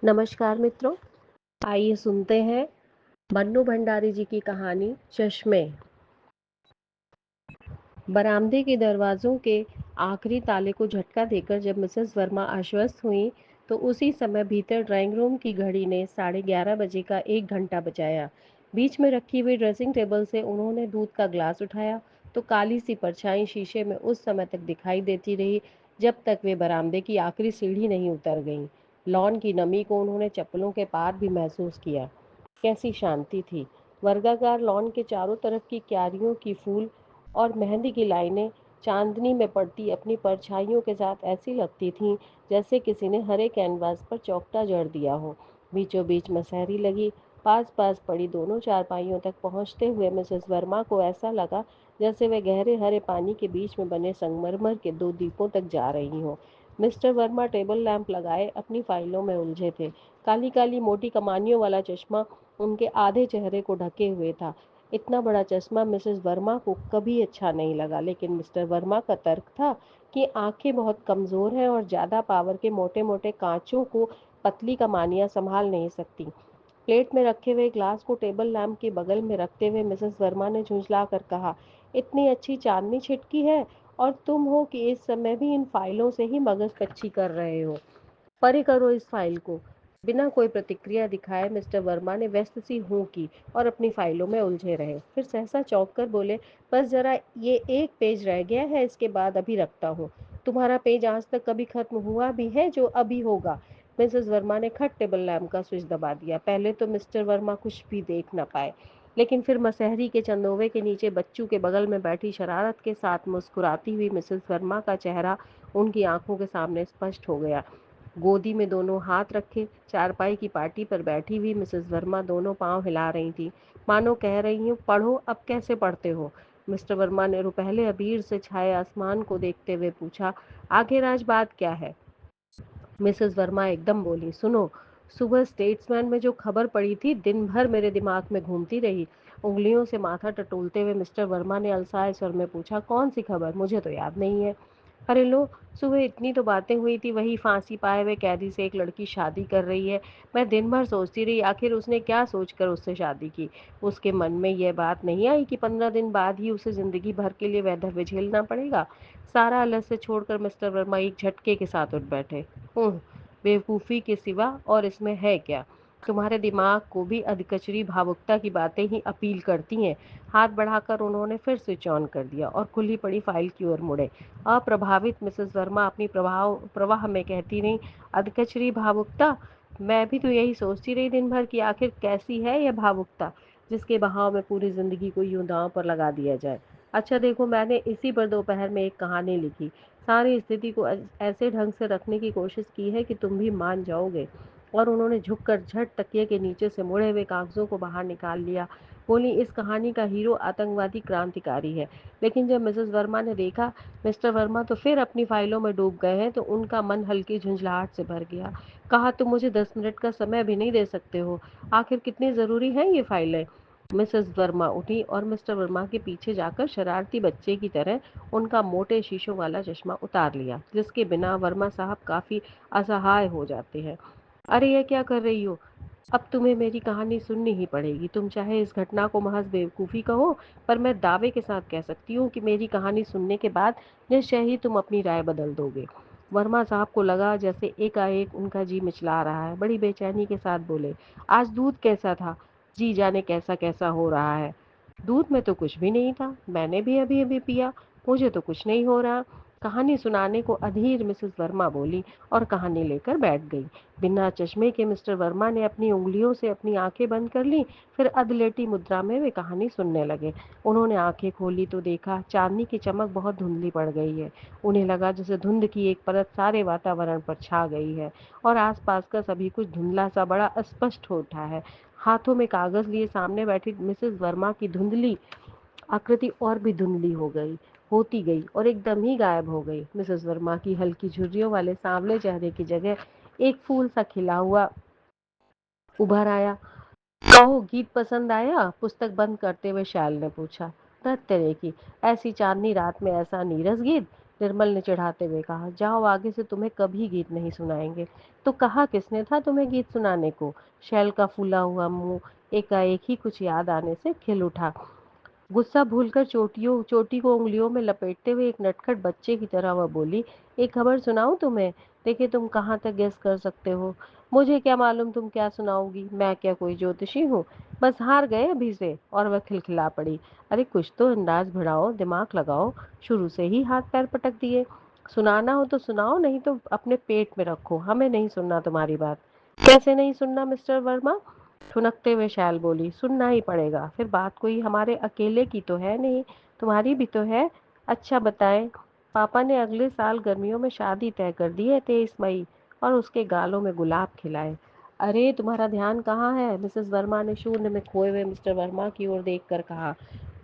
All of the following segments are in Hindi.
नमस्कार मित्रों, आइए सुनते हैं मन्नू भंडारी जी की कहानी चश्मे। बरामदे के दरवाजों के आखिरी ताले को झटका देकर जब मिसेस वर्मा आश्वस्त हुई तो उसी समय भीतर ड्राइंग रूम की घड़ी ने 11:30 बजे का 1 घंटा बजाया। बीच में रखी हुई ड्रेसिंग टेबल से उन्होंने दूध का ग्लास उठाया तो काली सी परछाई शीशे में उस समय तक दिखाई देती रही जब तक वे बरामदे की आखिरी सीढ़ी नहीं उतर गईं। लॉन की नमी को उन्होंने चप्पलों के पार भी महसूस किया। कैसी शांति थी। वर्गाकार लॉन के चारों तरफ की क्यारियों की फूल और मेहंदी की लाइनें चांदनी में पड़ती अपनी परछाइयों के साथ ऐसी लगती थीं जैसे किसी ने हरे कैनवास पर चौकटा जड़ दिया हो। बीचों बीच मसहरी लगी पास पास पड़ी दोनों चारपाइयों तक पहुंचते हुए मिसेस वर्मा को ऐसा लगा जैसे वे गहरे हरे पानी के बीच में बने संगमरमर के दो दीपों तक जा रही हों। मिस्टर वर्मा टेबल लैंप लगाए अपनी फाइलों में उलझे थे। काली काली मोटी कमानियों वाला चश्मा उनके आधे चेहरे को ढके हुए था। इतना बड़ा चश्मा मिसेस वर्मा को कभी अच्छा नहीं लगा, लेकिन मिस्टर वर्मा का तर्क था कि आंखें बहुत कमजोर हैं और ज्यादा पावर के मोटे मोटे कांचों को पतली कमानियां संभाल नहीं सकती। प्लेट में रखे हुए ग्लास को टेबल लैंप के बगल में रखते हुए मिसेस वर्मा ने झुंझला कर कहा, इतनी अच्छी चांदनी छिटकी है और तुम हो कि इस समय भी इन फाइलों से ही मगज कच्ची कर रहे हो। परे करो इस फाइल को। बिना कोई प्रतिक्रिया दिखाए मिस्टर वर्मा ने व्यस्त सी हूँ की और अपनी फाइलों में उलझे रहे। फिर सहसा चौंक कर बोले, बस जरा ये एक पेज रह गया है, इसके बाद अभी रखता हूँ। तुम्हारा पेज आज तक कभी खत्म हुआ भी है जो अभी होगा? मिसेस वर्मा ने खट टेबल लैम्प का स्विच दबा दिया। पहले तो मिस्टर वर्मा कुछ भी देख न पाए, लेकिन फिर मसहरी के चंदोवे के नीचे बच्चू के बगल में बैठी शरारत के साथ मुस्कुराती हुई मिसेस वर्मा का चेहरा उनकी आंखों के सामने स्पष्ट हो गया। गोदी में दोनों हाथ रखे चारपाई की पार्टी पर बैठी हुई मिसेस वर्मा दोनों पांव हिला रही थी, मानो कह रही हूँ, पढ़ो, अब कैसे पढ़ते हो? मिस्टर वर्मा ने रुपहले अबीर से छाए आसमान को देखते हुए पूछा, आखिर आज बात क्या है? मिसेस वर्मा एकदम बोली, सुनो, सुबह स्टेट्समैन में जो खबर पड़ी थी दिन भर मेरे दिमाग में घूमती रही। उंगलियों से माथा टटोलते हुए मिस्टर वर्मा ने अलसाए स्वर में पूछा, कौन सी खबर? मुझे तो याद नहीं है। अरे लो, सुबह इतनी तो बातें हुई थी, वही फांसी पाए हुए कैदी से एक लड़की शादी कर रही है। मैं दिन भर सोचती रही आखिर उसने क्या सोचकर उससे शादी की। उसके मन में यह बात नहीं आई कि 15 दिन बाद ही उसे जिंदगी भर के लिए वैधव्य झेलना पड़ेगा। सारा अलग से छोड़कर मिस्टर वर्मा एक झटके के साथ उठ बैठे। बेवकूफ़ी के सिवा और इसमें है क्या? तुम्हारे दिमाग को भी अधकचरी भावुकता की बातें ही अपील करती हैं। हाथ बढ़ाकर उन्होंने फिर स्विच ऑन कर दिया और खुली पड़ी फाइल की ओर मुड़े। अप्रभावित मिसेस वर्मा अपनी प्रवाह में कहती रहीं, अधकचरी भावुकता? मैं भी तो यही सोचती रही दिन भर कि आखिर कैसी है यह भावुकता जिसके बहाव में पूरी जिंदगी को यूं दांव पर लगा दिया जाए। अच्छा देखो, मैंने इसी पर दोपहर में एक कहानी लिखी। सारी स्थिति को ऐसे ढंग से रखने की कोशिश की है कि तुम भी मान जाओगे। और उन्होंने झुककर झट तकिए के नीचे से मुड़े हुए कागजों को बाहर निकाल लिया। बोली, इस कहानी का हीरो आतंकवादी क्रांतिकारी है। लेकिन जब मिसेस वर्मा ने देखा मिस्टर वर्मा तो फिर अपनी फाइलों में डूब गए हैं तो उनका मन हल्की झुंझलाहट से भर गया। कहा, तुम मुझे 10 मिनट का समय भी नहीं दे सकते हो? आखिर कितनी जरूरी है ये फाइलें? मिसेस वर्मा उठी और मिस्टर वर्मा के पीछे जाकर शरारती बच्चे की तरह उनका मोटे शीशों वाला चश्मा उतार लिया, जिसके बिना वर्मा साहब काफी असहाय हो जाते हैं। अरे यह क्या कर रही हो? अब तुम्हें मेरी कहानी सुननी ही पड़ेगी। तुम चाहे इस घटना को महज बेवकूफ़ी कहो, पर मैं दावे के साथ कह सकती हूँ कि मेरी कहानी सुनने के बाद निश्चय ही तुम अपनी राय बदल दोगे। वर्मा साहब को लगा जैसे एकाएक उनका जी मिचला रहा है। बड़ी बेचैनी के साथ बोले, आज दूध कैसा था? जी जाने कैसा कैसा हो रहा है। दूध में तो कुछ भी नहीं था, मैंने भी अभी अभी पिया, मुझे तो कुछ नहीं हो रहा। कहानी सुनाने को अधीर मिसेस वर्मा बोली और कहानी लेकर बैठ गई। बिना चश्मे के मिस्टर वर्मा ने अपनी उंगलियों से अपनी आंखें बंद कर ली। फिर अधलेटी मुद्रा में वे कहानी सुनने लगे। उन्होंने आंखें खोली तो देखा चांदनी की चमक बहुत धुंधली पड़ गई है। उन्हें लगा जैसे धुंध की एक परत सारे वातावरण पर छा गई है और आसपास का सभी कुछ धुंधला सा बड़ा अस्पष्ट हो उठा है। हाथों में कागज लिए सामने बैठी मिसेस वर्मा की धुंधली आकृति और भी धुंधली होती गई और एकदम ही गायब हो गई। मिसेस वर्मा की हल्की झुर्रियों वाले सांवले चेहरे की जगह एक फूल सा खिला हुआ उभर आया। कहो, गीत पसंद आया? पुस्तक बंद करते हुए शैल ने पूछा। धत तेरे की, ऐसी चांदनी रात में ऐसा नीरस गीत? निर्मल ने चिढ़ाते हुए कहा, जाओ आगे से तुम्हें कभी गीत नहीं सुनाएंगे। तो कहा किसने था तुम्हें गीत सुनाने को? शैल का फूला हुआ मुंह एकाएक ही कुछ याद आने से खिल उठा। गुस्सा भूलकर चोटी को उंगलियों में लपेटते हुए एक नटखट बच्चे की तरह वह बोली, एक खबर सुनाऊं तुम्हें? देखिए तुम कहाँ तक गेस कर सकते हो। मुझे क्या मालूम तुम क्या सुनाओगी, मैं क्या कोई ज्योतिषी हूँ? बस हार गए अभी से। और वह खिलखिला पड़ी। अरे कुछ तो अंदाज बढ़ाओ, दिमाग लगाओ। शुरू से ही हाथ पैर पटक दिए। सुनाना हो तो सुनाओ, नहीं तो अपने पेट में रखो, हमें नहीं सुनना तुम्हारी बात। कैसे नहीं सुनना मिस्टर वर्मा? ठुनकते हुए शैल बोली, सुनना ही पड़ेगा। फिर बात कोई हमारे अकेले की तो है नहीं, तुम्हारी भी तो है। अच्छा बताएं। पापा ने अगले साल गर्मियों में शादी तय कर दी है, 23 मई। और उसके गालों में गुलाब खिलाए। अरे तुम्हारा ध्यान कहाँ है? मिसेस वर्मा ने शून्य में खोए हुए मिस्टर वर्मा की ओर देखकर कहा।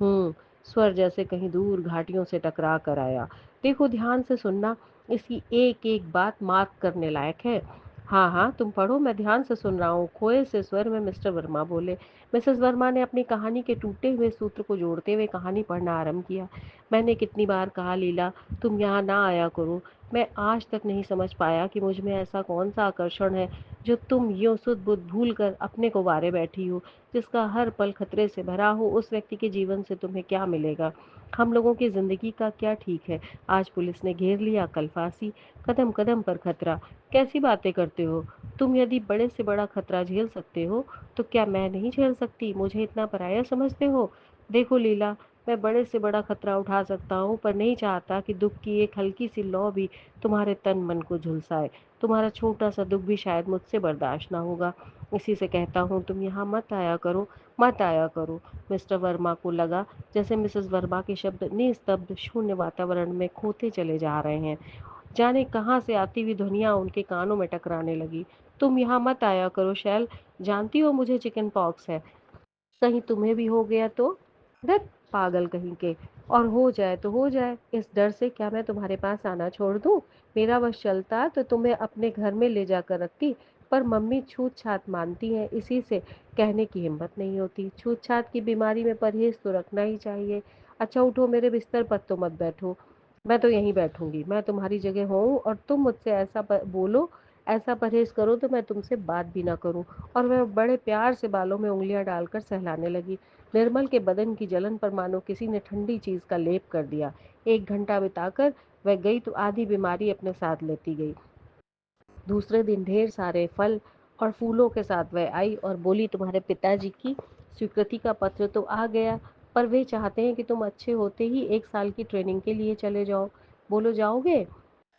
हम्म। स्वर जैसे कहीं दूर घाटियों से टकरा कर आया। देखो ध्यान से सुनना, इसकी एक एक बात मार्क करने लायक है। हाँ हाँ तुम पढ़ो, मैं ध्यान से सुन रहा हूँ, खोए से स्वर में मिस्टर वर्मा बोले। मिसेस वर्मा ने अपनी कहानी के टूटे हुए सूत्र को जोड़ते हुए कहानी पढ़ना आरंभ किया। मैंने कितनी बार कहा लीला, तुम यहाँ ना आया करो। मैं आज तक नहीं समझ पाया कि मुझ में ऐसा कौन सा आकर्षण है जो तुम यूं सुध बुध भूल कर अपने को वारे बैठी हो। जिसका हर पल खतरे से भरा हो, उस व्यक्ति के जीवन से तुम्हें क्या मिलेगा? हम लोगों की जिंदगी का क्या ठीक है? आज पुलिस ने घेर लिया, कल फांसी, कदम कदम पर खतरा। कैसी बातें करते हो तुम? यदि बड़े से बड़ा खतरा झेल सकते हो तो क्या मैं नहीं झेल सकती? मुझे इतना पराया समझते हो? देखो लीला, मैं बड़े से बड़ा खतरा उठा सकता हूँ, पर नहीं चाहता कि दुख की एक हल्की सी लौ भी तुम्हारे तन मन को झुलसाए। तुम्हारा छोटा सा दुख भी शायद मुझसे बर्दाश्त ना होगा। इसी से कहता हूँ तुम यहाँ मत आया करो, मत आया करो। मिस्टर वर्मा को लगा जैसे मिसेस वर्मा के शब्द निस्तब्ध शून्य वातावरण में खोते चले जा रहे हैं। जाने कहाँ से आती हुई ध्वनियाँ उनके कानों में टकराने लगी। तुम यहाँ मत आया करो शैल, जानती हो मुझे चिकन पॉक्स है। कहीं तुम्हें भी हो गया तो? धत पागल कहीं के। और हो जाए तो हो जाए, इस डर से क्या मैं तुम्हारे पास आना छोड़ दूं? मेरा बस चलता तो तुम्हें अपने घर में ले जाकर रखती। पर मम्मी छूत छात मानती हैं, इसी से कहने की हिम्मत नहीं होती। छूत छात की बीमारी में परहेज तो रखना ही चाहिए। अच्छा उठो, मेरे बिस्तर पर तो मत बैठो। मैं तो यहीं बैठूंगी, मैं तुम्हारी जगह हूँ, और तुम मुझसे ऐसा बोलो, ऐसा परहेज करो तो मैं तुमसे बात भी ना करूं। और वह बड़े प्यार से बालों में उंगलियां डालकर सहलाने लगी। निर्मल के बदन की जलन पर मानो किसी ने ठंडी चीज का लेप कर दिया। 1 घंटा बिताकर वह गई तो आधी बीमारी अपने साथ लेती गई। दूसरे दिन ढेर सारे फल और फूलों के साथ वह आई और बोली, तुम्हारे पिताजी की स्वीकृति का पत्र तो आ गया, पर वे चाहते हैं कि तुम अच्छे होते ही 1 साल की ट्रेनिंग के लिए चले जाओ। बोलो जाओगे?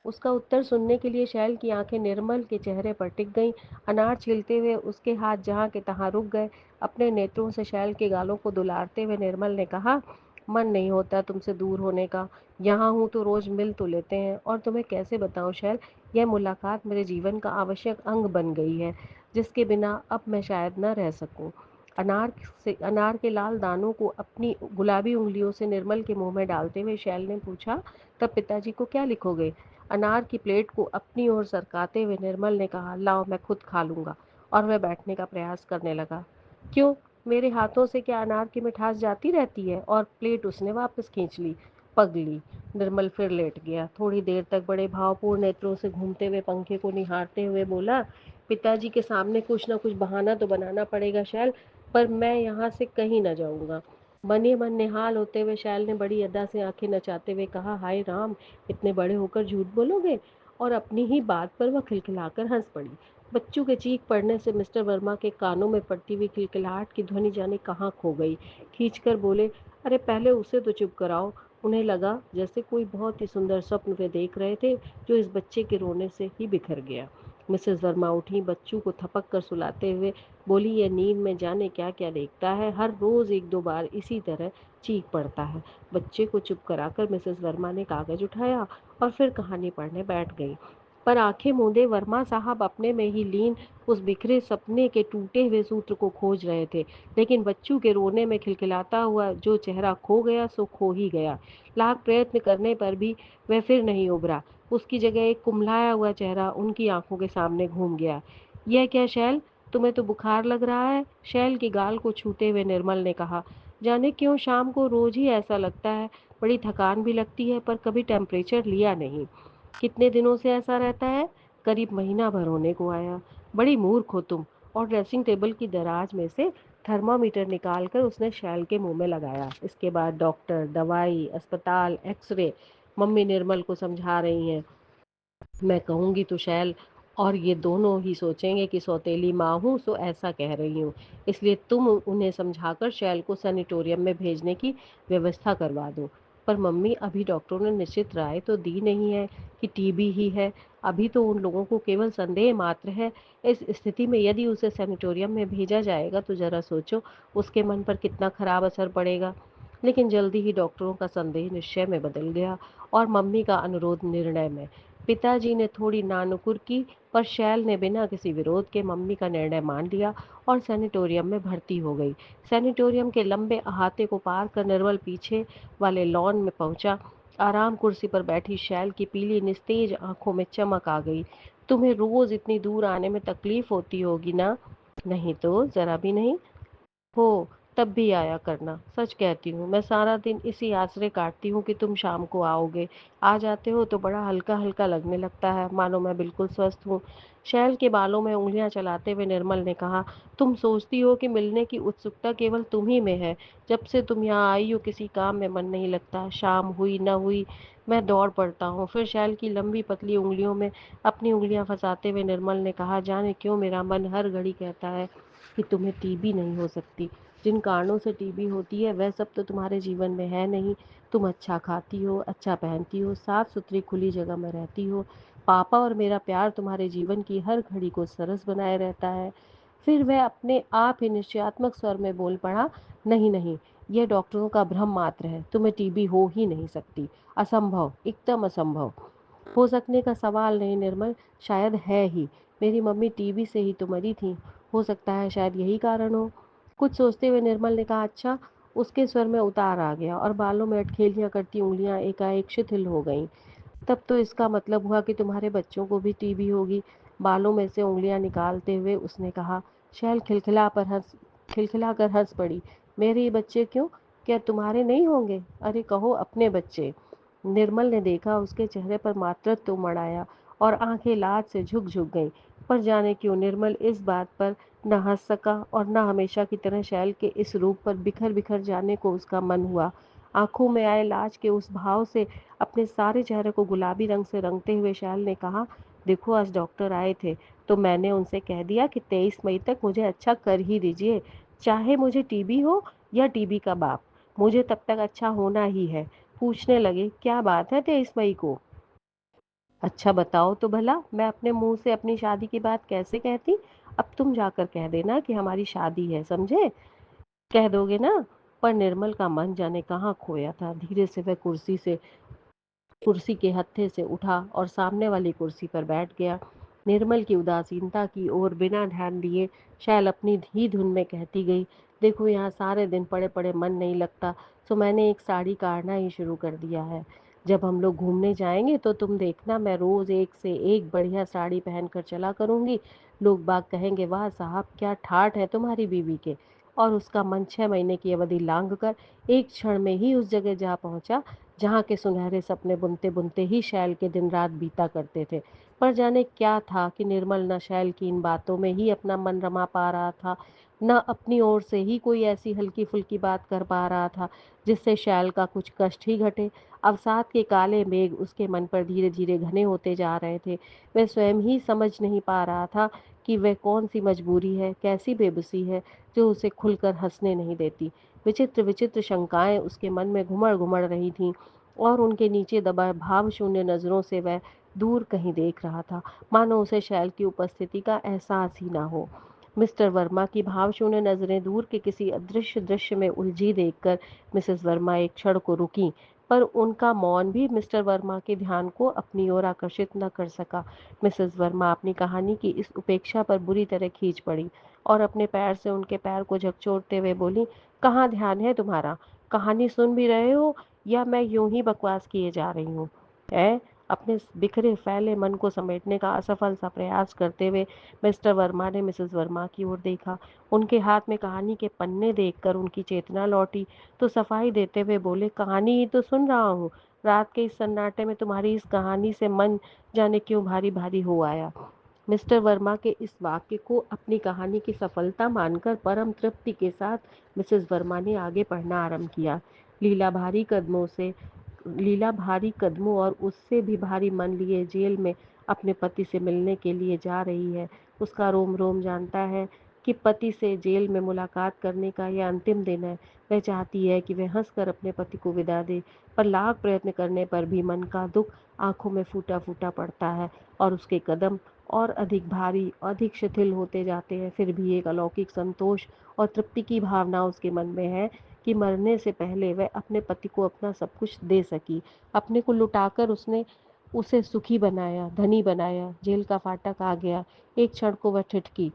उसका उत्तर सुनने के लिए शैल की आंखें निर्मल के चेहरे पर टिक गईं। अनार छीलते हुए उसके हाथ जहां के तहां रुक गए। अपने नेत्रों से शैल के गालों को दुलारते हुए निर्मल ने कहा, मन नहीं होता तुमसे दूर होने का। यहाँ हूँ तो रोज मिल तो लेते हैं, और तुम्हें कैसे बताऊं शैल, यह मुलाकात मेरे जीवन का आवश्यक अंग बन गई है, जिसके बिना अब मैं शायद न रह सकूं। अनार के लाल दानों को अपनी गुलाबी उंगलियों से निर्मल के मुंह में डालते हुए शैल ने पूछा, तब पिताजी को क्या लिखोगे? अनार की प्लेट को अपनी ओर सरकाते हुए निर्मल ने कहा, लाओ मैं खुद खा लूंगा। और वह बैठने का प्रयास करने लगा। क्यों? मेरे हाथों से क्या अनार की मिठास जाती रहती है? और प्लेट उसने वापस खींच ली। पगली। निर्मल फिर लेट गया। थोड़ी देर तक बड़े भावपूर्ण नेत्रों से घूमते हुए पंखे को निहारते हुए बोला, पिताजी के सामने कुछ न कुछ बहाना तो बनाना पड़ेगा शैल, पर मैं यहाँ से कहीं न जाऊंगा। मने मन निहाल होते हुए शैल ने बड़ी अदा से आंखें नचाते हुए कहा, हाय राम, इतने बड़े होकर झूठ बोलोगे? और अपनी ही बात पर वह खिलखिलाकर हंस पड़ी। बच्चों के चीख पड़ने से मिस्टर वर्मा के कानों में पड़ती हुई खिलखिलाहट की ध्वनि जाने कहाँ खो गई। खींचकर बोले, अरे पहले उसे तो चुप कराओ। उन्हें लगा जैसे कोई बहुत ही सुंदर स्वप्न वे देख रहे थे, जो इस बच्चे के रोने से ही बिखर गया। मिसेस वर्मा उठी, बच्चों को थपक कर सुलाते हुए बोली, यह नींद में जाने क्या क्या देखता है, हर रोज 1-2 बार इसी तरह चीख पड़ता है। बच्चे को चुप कराकर मिसेस वर्मा ने कागज उठाया और फिर कहानी पढ़ने बैठ गई। पर आंखें मूंदे वर्मा साहब अपने में ही लीन उस बिखरे सपने के टूटे हुए सूत्र को खोज रहे थे। लेकिन बच्चों के रोने में खिलखिलाता हुआ जो चेहरा खो गया सो खो ही गया। लाख प्रयत्न करने पर भी वह फिर नहीं उभरा। उसकी जगह एक कुम्हलाया हुआ चेहरा उनकी आंखों के सामने घूम गया। यह क्या शैल, तुम्हें तो बुखार लग रहा है? शैल की गाल को छूते हुए निर्मल ने कहा, जाने क्यों शाम को रोज ही ऐसा लगता है। बड़ी थकान भी लगती है, पर कभी टेम्परेचर लिया नहीं। कितने दिनों से ऐसा रहता है? करीब महीना भर होने को आया। बड़ी मूर्ख हो तुम। और ड्रेसिंग टेबल की दराज में से थर्मामीटर निकालकर उसने शैल के मुंह में लगाया। इसके बाद डॉक्टर, दवाई, अस्पताल, एक्सरे। मम्मी निर्मल को समझा रही हैं। मैं कहूँगी तो शैल और ये दोनों ही सोचेंगे कि सौतेली माँ हूँ, सो ऐसा कह रही हूँ। इसलिए तुम उन्हें समझाकर शैल को सैनिटोरियम में भेजने की व्यवस्था करवा दो। पर मम्मी, अभी डॉक्टरों ने निश्चित राय तो दी नहीं है कि टीबी ही है। अभी तो उन लोगों को केवल संदेह मात्र है। इस स्थिति में यदि उसे सैनिटोरियम में भेजा जाएगा तो जरा सोचो उसके मन पर कितना खराब असर पड़ेगा। लेकिन जल्दी ही डॉक्टरों का संदेह निश्चय में बदल गया और मम्मी का अनुरोध निर्णय में। पिताजी ने थोड़ी नानुकुर की, पर शैल ने बिना किसी विरोध के मम्मी का निर्णय मान लिया और सैनिटोरियम में भर्ती हो गई। सैनिटोरियम के लंबे अहाते को पार कर निर्मल पीछे वाले लॉन में पहुंचा। आराम कुर्सी पर बैठी शैल की पीली निस्तेज आंखों में चमक आ गई। तुम्हें रोज इतनी दूर आने में तकलीफ होती होगी ना? नहीं तो जरा भी नहीं। हो, तब भी आया करना। सच कहती हूँ, मैं सारा दिन इसी आसरे काटती हूँ कि तुम शाम को आओगे। आ जाते हो तो बड़ा हल्का-हल्का लगने लगता है, मानो मैं बिल्कुल स्वस्थ हूँ। शैल के बालों में उँगलियाँ चलाते हुए निर्मल ने कहा, तुम सोचती हो कि मिलने की उत्सुकता केवल तुम ही में है। जब से तुम यहाँ आई हो किसी काम में मन नहीं लगता। शाम हुई न हुई मैं दौड़ पड़ता हूँ। फिर शैल की लंबी पतली उँगलियों में अपनी उँगलियाँ फँसाते हुए निर्मल ने कहा, जाने क्यों मेरा मन हर घड़ी कहता है कि तुम्हें टीबी नहीं हो सकती। जिन कारणों से टीबी होती है वह सब तो तुम्हारे जीवन में है नहीं। तुम अच्छा खाती हो, अच्छा पहनती हो, साफ सुथरी खुली जगह में रहती हो। पापा और मेरा प्यार तुम्हारे जीवन की हर घड़ी को सरस बनाए रहता है। फिर वह अपने आप ही निश्चयात्मक स्वर में बोल पड़ा, नहीं नहीं, यह डॉक्टरों का भ्रम मात्र है। तुम्हें टीबी हो ही नहीं सकती। असंभव, एकदम असंभव। हो सकने का सवाल नहीं निर्मल, शायद है ही। मेरी मम्मी टीबी से ही तो मरी थी। हो सकता है शायद यही कारण हो। कुछ सोचते हुए निर्मल ने कहा, अच्छा। उसके स्वर में उतार आ गया और बालों में अठखेलियां करती उंगलियां एकाएक शिथिल हो गईं। तब तो इसका मतलब हुआ कि तुम्हारे बच्चों को भी टीबी होगी। बालों में से उंगलियां निकालते हुए उसने कहा। शैल खिलखिला कर हंस पड़ी। मेरे ये बच्चे क्यों? क्या तुम्हारे नहीं होंगे? अरे कहो अपने बच्चे। निर्मल ने देखा उसके चेहरे पर मातृत्व उमड़ आया और आंखें लाज से झुक झुक गईं। पर जाने क्यों निर्मल इस बात पर न हंस सका और न हमेशा की तरह शैल के इस रूप पर बिखर बिखर जाने को उसका मन हुआ। आंखों में आए लाज के उस भाव से अपने सारे चेहरे को गुलाबी रंग से रंगते हुए शैल ने कहा, देखो आज डॉक्टर आए थे तो मैंने उनसे कह दिया कि 23 मई तक मुझे अच्छा कर ही दीजिए, चाहे मुझे टीबी हो या टीबी का बाप। मुझे तब तक अच्छा होना ही है। पूछने लगे, क्या बात है 23 मई को? अच्छा बताओ तो भला, मैं अपने मुंह से अपनी शादी की बात कैसे कहती? अब तुम जाकर कह देना कि हमारी शादी है, समझे? कह दोगे ना? पर निर्मल का मन जाने कहाँ खोया था। धीरे से वह कुर्सी के हत्थे से उठा और सामने वाली कुर्सी पर बैठ गया। निर्मल की उदासीनता की ओर बिना ध्यान दिए शैल अपनी ही धुन में कहती गई, देखो यहाँ सारे दिन पड़े पड़े मन नहीं लगता, तो मैंने एक साड़ी काढ़ना ही शुरू कर दिया है। जब हम लोग घूमने जाएंगे तो तुम देखना, मैं रोज एक से एक बढ़िया साड़ी पहन कर चला करूंगी। लोग बाग कहेंगे, वाह साहब क्या ठाठ है तुम्हारी बीवी के। और उसका मन 6 महीने की अवधि लांघ कर एक क्षण में ही उस जगह जा पहुंचा जहाँ के सुनहरे सपने बुनते बुनते ही शैल के दिन रात बीता करते थे। पर जाने क्या था कि निर्मल न शैल की इन बातों में ही अपना मन रमा पा रहा था, न अपनी ओर से ही कोई ऐसी हल्की फुल्की बात कर पा रहा था जिससे शैल का कुछ कष्ट ही घटे। अवसाद के काले मेघ उसके मन पर धीरे धीरे घने होते जा रहे थे। वह स्वयं ही समझ नहीं पा रहा था कि वह कौन सी मजबूरी है, कैसी बेबसी है जो उसे खुलकर हंसने नहीं देती। विचित्र विचित्र शंकाएं उसके मन में घुमड़ घुमड़ रही थीं और उनके नीचे दबा भाव शून्य नजरों से वह दूर कहीं देख रहा था, मानो उसे शैल की उपस्थिति का एहसास ही ना हो। मिस्टर वर्मा की भाव शून्य नजरें दूर के किसी अदृश्य दृश्य में उलझी देखकर मिसेस वर्मा एक क्षण को रुकी, पर उनका मौन भी मिस्टर वर्मा के ध्यान को अपनी ओर आकर्षित न कर सका। मिसेस वर्मा अपनी कहानी की इस उपेक्षा पर बुरी तरह खींच पड़ी और अपने पैर से उनके पैर को झकझोरते हुए बोली, कहाँ ध्यान है तुम्हारा? कहानी सुन भी रहे हो या मैं यूं ही बकवास किए जा रही हूँ? है, अपने बिखरे फैले मन को समेटने का असफल सा प्रयास करते हुए मिस्टर वर्मा ने मिसेस वर्मा की ओर देखा। उनके हाथ में कहानी के पन्ने देखकर उनकी चेतना लौटी, तो सफाई देते हुए बोले, कहानी ही तो सुन रहा हूँ। रात के इस सन्नाटे में तुम्हारी इस कहानी से मन जाने क्यों भारी भारी हो आया। मिस्टर वर्मा के इस वाक्य को अपनी कहानी की सफलता मानकर परम तृप्ति के साथ मिसेस वर्मा ने आगे पढ़ना आरंभ किया। लीला भारी कदमों से लीला भारी कदमों और उससे भी भारी मन लिए जेल में अपने पति से मिलने के लिए जा रही है। उसका रोम रोम जानता है कि पति से जेल में मुलाकात करने का यह अंतिम दिन है। वह चाहती है कि वह हंसकर अपने पति को विदा दे, पर लाख प्रयत्न करने पर भी मन का दुख आंखों में फूटा फूटा पड़ता है और उसके कदम और अधिक भारी, अधिक शिथिल होते जाते हैं। फिर भी एक अलौकिक संतोष और तृप्ति की भावना उसके मन में है कि मरने से पहले वह अपने पति को अपना सब कुछ दे सकी। अपने को लुटाकर उसने उसे सुखी बनाया, धनी बनाया। जेल का फाटक आ गया। एक क्षण को वह ठिठकी।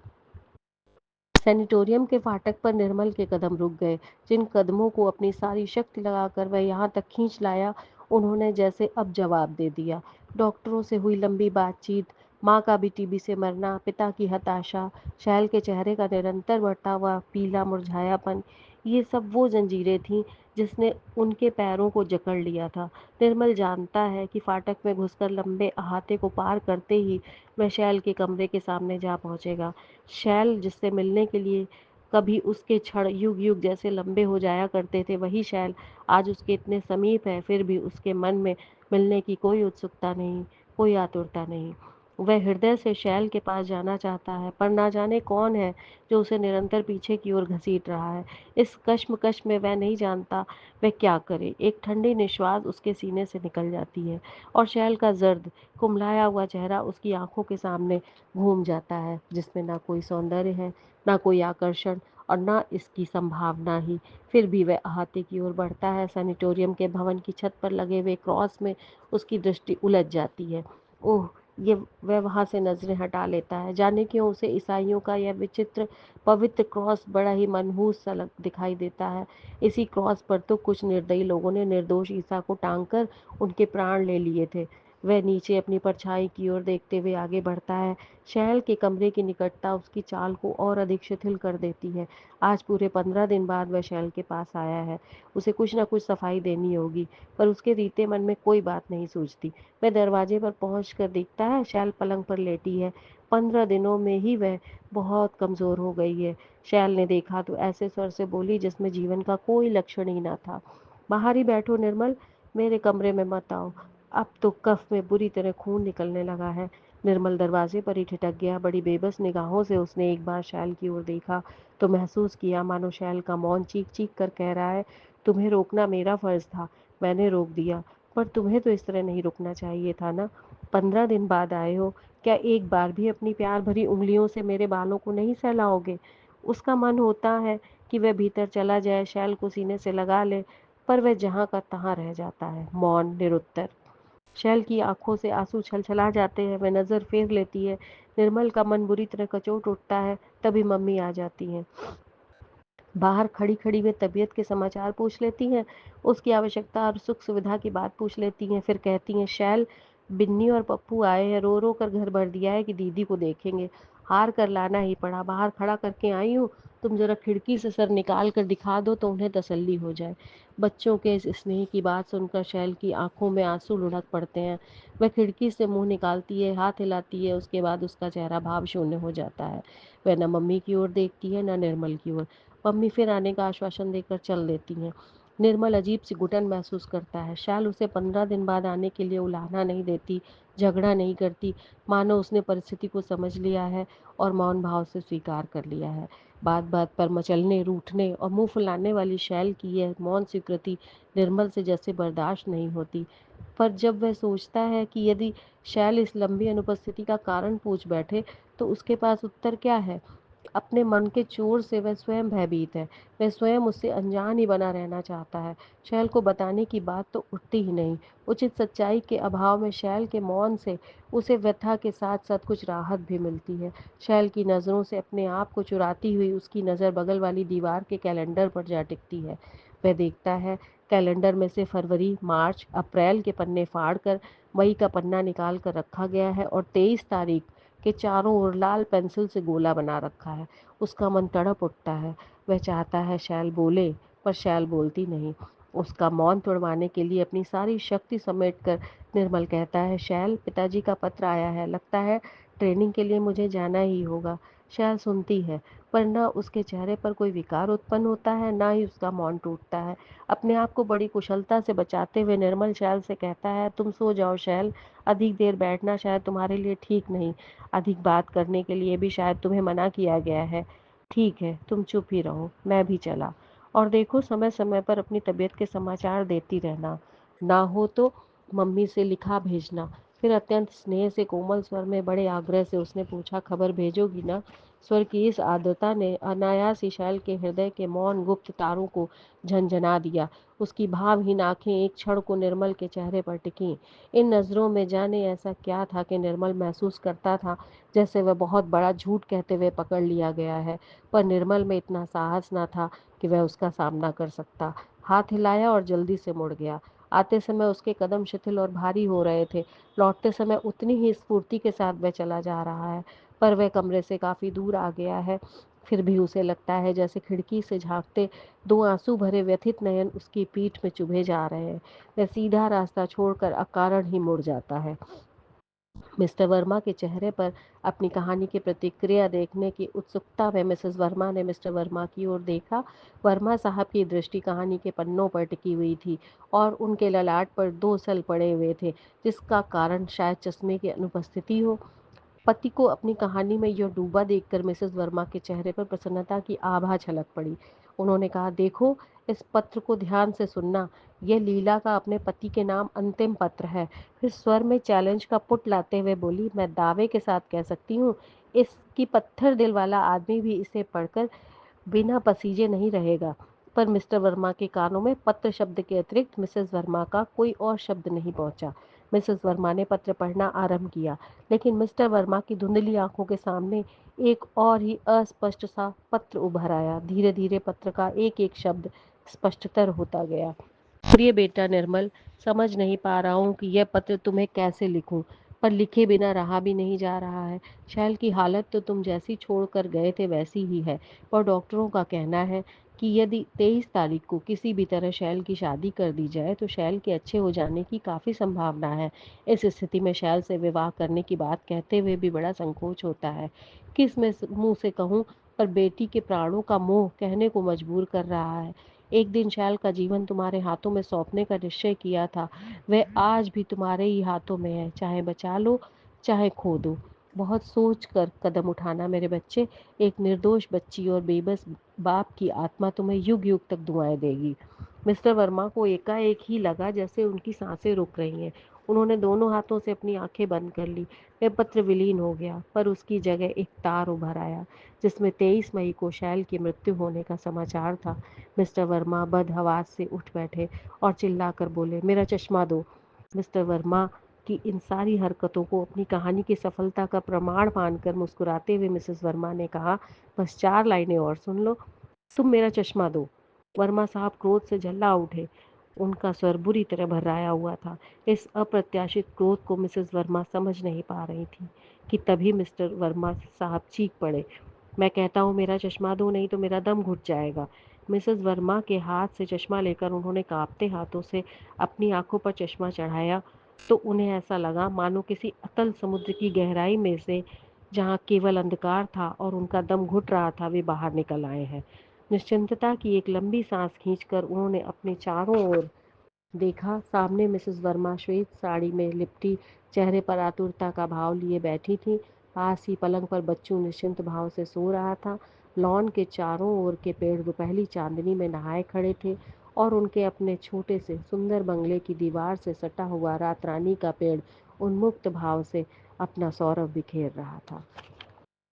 सैनिटोरियम के फाटक पर निर्मल के कदम रुक गए। जिन कदमों को अपनी सारी शक्ति लगाकर वह यहाँ तक खींच लाया, उन्होंने जैसे अब जवाब दे दिया। डॉक्टरों से हुई लंबी बातचीत, माँ का भी टीबी से मरना, पिता की हताशा, शैल के चेहरे का निरंतर बढ़ता हुआ पीला मुरझायापन, ये सब वो जंजीरें थीं जिसने उनके पैरों को जकड़ लिया था। निर्मल जानता है कि फाटक में घुसकर लंबे अहाते को पार करते ही वह शैल के कमरे के सामने जा पहुंचेगा। शैल जिससे मिलने के लिए कभी उसके क्षण युग युग जैसे लंबे हो जाया करते थे, वही शैल आज उसके इतने समीप है, फिर भी उसके मन में मिलने की कोई उत्सुकता नहीं, कोई आतुरता नहीं। वह हृदय से शैल के पास जाना चाहता है, पर ना जाने कौन है जो उसे निरंतर पीछे की ओर घसीट रहा है। इस कश्मकश में वह नहीं जानता वह क्या करे। एक ठंडी निश्वास उसके सीने से निकल जाती है और शैल का जर्द कुम्हलाया हुआ चेहरा उसकी आंखों के सामने घूम जाता है, जिसमें ना कोई सौंदर्य है, ना कोई आकर्षण और ना इसकी संभावना ही। फिर भी वह अहाते की ओर बढ़ता है। सैनिटोरियम के भवन की छत पर लगे हुए क्रॉस में उसकी दृष्टि उलझ जाती है। ओह! ये वह वहाँ से नज़रें हटा लेता है। जाने क्यों उसे ईसाइयों का यह विचित्र पवित्र क्रॉस बड़ा ही मनहूस सा दिखाई देता है। इसी क्रॉस पर तो कुछ निर्दयी लोगों ने निर्दोष ईसा को टांगकर उनके प्राण ले लिए थे। वह नीचे अपनी परछाई की ओर देखते हुए आगे बढ़ता है। शहर के कमरे की निकटता उसकी चाल को और अधिक शिथिल कर देती है। आज पूरे 15 दिन बाद वह शैल के पास आया है। उसे कुछ न कुछ सफाई देनी होगी, पर उसके रीते मन में कोई बात नहीं सूझती। वह दरवाजे पर पहुंचकर देखता है, शैल पलंग पर लेटी है। 15 दिनों में ही वह बहुत कमजोर हो गई है। शैल ने देखा तो ऐसे स्वर से बोली जिसमें जीवन का कोई लक्षण ही न था। बाहर ही बैठो निर्मल, मेरे कमरे में मत आओ। अब तो कफ में बुरी तरह खून निकलने लगा है। निर्मल दरवाजे पर ही ठिठक गया। बड़ी बेबस निगाहों से उसने एक बार शैल की ओर देखा तो महसूस किया मानो शैल का मौन चीख चीख कर कह रहा है, तुम्हें रोकना मेरा फर्ज था, मैंने रोक दिया, पर तुम्हें तो इस तरह नहीं रुकना चाहिए था ना। 15 दिन बाद आए हो, क्या एक बार भी अपनी प्यार भरी उंगलियों से मेरे बालों को नहीं सहलाओगे। उसका मन होता है कि वह भीतर चला जाए, शैल को सीने से लगा ले, पर वह जहाँ का तहाँ रह जाता है, मौन निरुत्तर। शैल की आंखों से आंसू छलछला जाते हैं। वह नजर फेर लेती है। निर्मल का मन बुरी तरह कचोट उठता है। तभी मम्मी आ जाती हैं। बाहर खड़ी-खड़ी वे तबीयत के समाचार पूछ लेती हैं, उसकी आवश्यकता और सुख-सुविधा की बात पूछ लेती हैं, फिर कहती हैं, "शैल, बिन्नी और पप्पू आए हैं, रो-रो कर घर भर दिया है कि दीदी को देखेंगे। हार कर लाना ही पड़ा, बाहर खड़ा करके आई हूँ, तुम ज़रा खिड़की से सर निकाल कर दिखा दो तो उन्हें तसल्ली हो जाए।" बच्चों के इस स्नेह की बात सुनकर शैल की आँखों में आँसू लुढ़क पड़ते हैं। वह खिड़की से मुँह निकालती है, हाथ हिलाती है, उसके बाद उसका चेहरा भाव शून्य हो जाता है। वह न मम्मी की ओर देखती है, न निर्मल की ओर। मम्मी फिर आने का आश्वासन देकर चल देती हैं। निर्मल अजीब सी घुटन महसूस करता है। शैल उसे 15 दिन बाद आने के लिए उलाहना नहीं देती, झगड़ा नहीं करती, मानो उसने परिस्थिति को समझ लिया है और मौन भाव से स्वीकार कर लिया है। बात-बात पर मचलने, रूठने और मुँह फुलाने वाली शैल की यह मौन स्वीकृति निर्मल से जैसे बर्दाश्त नहीं होती। पर जब वह सोचता है कि यदि शैल इस लंबी अनुपस्थिति का कारण पूछ बैठे, तो उसके पास उत्तर क्या है? अपने मन के चोर से वह स्वयं भयभीत है। वह स्वयं उससे अनजान ही बना रहना चाहता है। शैल को बताने की बात तो उठती ही नहीं। उचित सच्चाई के अभाव में शैल के मौन से उसे व्यथा के साथ-साथ कुछ राहत भी मिलती है। शैल की नज़रों से अपने आप को चुराती हुई उसकी नज़र बगल वाली दीवार के कैलेंडर पर जा टिकती है। वह देखता है कैलेंडर में से फरवरी, मार्च, अप्रैल के पन्ने फाड़कर मई का पन्ना निकाल कर रखा गया है और 23 तारीख के चारों ओर लाल पेंसिल से गोला बना रखा है। उसका मन तड़प उठता है। वह चाहता है शैल बोले, पर शैल बोलती नहीं। उसका मौन तोड़वाने के लिए अपनी सारी शक्ति समेटकर निर्मल कहता है, शैल, पिताजी का पत्र आया है। लगता है ट्रेनिंग के लिए मुझे जाना ही होगा। शैल सुनती है, पर न उसके चेहरे पर कोई विकार उत्पन्न होता है, ना ही उसका मौन टूटता है। अपने आप को बड़ी कुशलता से बचाते हुए निर्मल शैल से कहता है, तुम सो जाओ शैल, अधिक देर बैठना शायद तुम्हारे लिए ठीक नहीं। अधिक बात करने के लिए भी शायद तुम्हें मना किया गया है। ठीक है, तुम चुप ही रहो, मैं भी चला। और देखो, समय समय पर अपनी तबीयत के समाचार देती रहना। ना हो तो मम्मी से लिखा भेजना। फिर अत्यंत स्नेह से कोमल स्वर में बड़े आग्रह से उसने पूछा, खबर भेजोगी ना? स्वर की इस आर्द्रता ने अनायास ही शैल के हृदय के मौन गुप्त तारों को झंझना दिया। उसकी भावहीन आंखें एक क्षण को निर्मल के चेहरे पर टिकीं। इन नजरों में जाने ऐसा क्या था कि निर्मल महसूस करता था जैसे वह बहुत बड़ा झूठ कहते हुए पकड़ लिया गया है। पर निर्मल में इतना साहस न था कि वह उसका सामना कर सकता। हाथ हिलाया और जल्दी से मुड़ गया। आते समय उसके कदम शिथिल और भारी हो रहे थे। लौटते समय उतनी ही स्फूर्ति के साथ वह चला जा रहा है। पर वह कमरे से काफी दूर आ गया है। फिर भी उसे लगता है जैसे खिड़की से झांकते दो आंसू भरे व्यथित नयन उसकी पीठ में चुभे जा रहे हैं। वह सीधा रास्ता छोड़कर अकारण ही मुड़ जाता है। मिस्टर वर्मा के चेहरे पर अपनी कहानी की प्रतिक्रिया देखने की उत्सुकता में मिसेस वर्मा ने मिस्टर वर्मा की ओर देखा। वर्मा साहब की दृष्टि कहानी के पन्नों पर टिकी हुई थी और उनके ललाट पर 2 सल पड़े हुए थे, जिसका कारण शायद चश्मे की अनुपस्थिति हो। पति को अपनी कहानी में यह डूबा देखकर मिसेस वर्मा के चेहरे पर प्रसन्नता की आभा झलक पड़ी। उन्होंने कहा, देखो, इस पत्र को ध्यान से सुनना। यह लीला का अपने पति के नाम अंतिम पत्र है। फिर स्वर में चैलेंज का पुट लाते हुए बोली, मैं दावे के साथ कह सकती हूँ, इसकी पत्थर दिल वाला आदमी भी इसे पढ़कर बिना पसीजे नहीं रहेगा। पर मिस्टर वर्मा के कानों में पत्र शब्द के अतिरिक्त मिसेस वर्मा का कोई और शब्द नहीं पहुंचा। मिसेस वर्मा ने पत्र पढ़ना आरंभ किया, लेकिन मिस्टर वर्मा की धुंधली आंखों के सामने एक और ही अस्पष्ट सा पत्र उभर आया। धीरे धीरे पत्र का एक एक शब्द स्पष्टतर होता गया। प्रिय बेटा निर्मल, समझ नहीं पा रहा हूँ कि यह पत्र तुम्हें कैसे लिखूं, पर लिखे बिना रहा भी नहीं जा रहा है। शैल की हालत तो तुम जैसी छोड़कर गए थे वैसी ही है, और डॉक्टरों का कहना है कि यदि 23 तारीख को किसी भी तरह शैल की शादी कर दी जाए तो शैल के अच्छे हो जाने की काफ़ी संभावना है। इस स्थिति में शैल से विवाह करने की बात कहते हुए भी बड़ा संकोच होता है। किस में मुंह से कहूँ, पर बेटी के प्राणों का मोह कहने को मजबूर कर रहा है। एक दिन शैल का जीवन तुम्हारे हाथों में सौंपने का निश्चय किया था, वह आज भी तुम्हारे ही हाथों में है, चाहे बचा लो चाहे खो दो। बहुत सोच कर कदम उठाना मेरे बच्चे। एक निर्दोष बच्ची और बेबस बाप की आत्मा तुम्हें युग युग तक दुआएं देगी। मिस्टर वर्मा को एकाएक ही लगा जैसे उनकी सांसें रुक रही हैं। उन्होंने दोनों हाथों से अपनी आंखें बंद कर ली। वह पत्र विलीन हो गया, पर उसकी जगह एक तार उभर आया, जिसमें 23 मई को शैल की मृत्यु होने का समाचार था। मिस्टर वर्मा बदहवास से उठ बैठे और चिल्लाकर बोले, मेरा चश्मा दो। मिस्टर वर्मा की इन सारी हरकतों को अपनी कहानी की सफलता का प्रमाण मानकर मुस्कुराते हुए मिसेस वर्मा ने कहा, बस 4 लाइनें और सुन लो, तुम मेरा चश्मा दो। वर्मा साहब क्रोध से झल्ला उठे। उनका स्वर बुरी तरह भर्राया हुआ था। इस अप्रत्याशित क्रोध को मिसेस वर्मा समझ नहीं पा रही थी कि तभी मिस्टर वर्मा साहब चीख पड़े, मैं कहता हूँ मेरा चश्मा दो, नहीं तो मेरा दम घुट जाएगा। मिसेस वर्मा के हाथ से चश्मा लेकर उन्होंने कांपते हाथों से अपनी आंखों पर चश्मा चढ़ाया, तो उन्हें ऐसा लगा मानो किसी अतल समुद्र की गहराई में से, जहाँ केवल अंधकार था और उनका दम घुट रहा था, वे बाहर निकल आए हैं। निश्चिंतता की एक लंबी सांस खींचकर उन्होंने अपने चारों ओर देखा। सामने मिसेस वर्मा श्वेत साड़ी में लिपटी, चेहरे पर आतुरता का भाव लिए बैठी थी। पास ही पलंग पर बच्चू निश्चिंत भाव से सो रहा था। लॉन के चारों ओर के पेड़ दोपहली चांदनी में नहाए खड़े थे और उनके अपने छोटे से सुंदर बंगले की दीवार से सटा हुआ रातरानी का पेड़ उन्मुक्त भाव से अपना सौरभ बिखेर रहा था।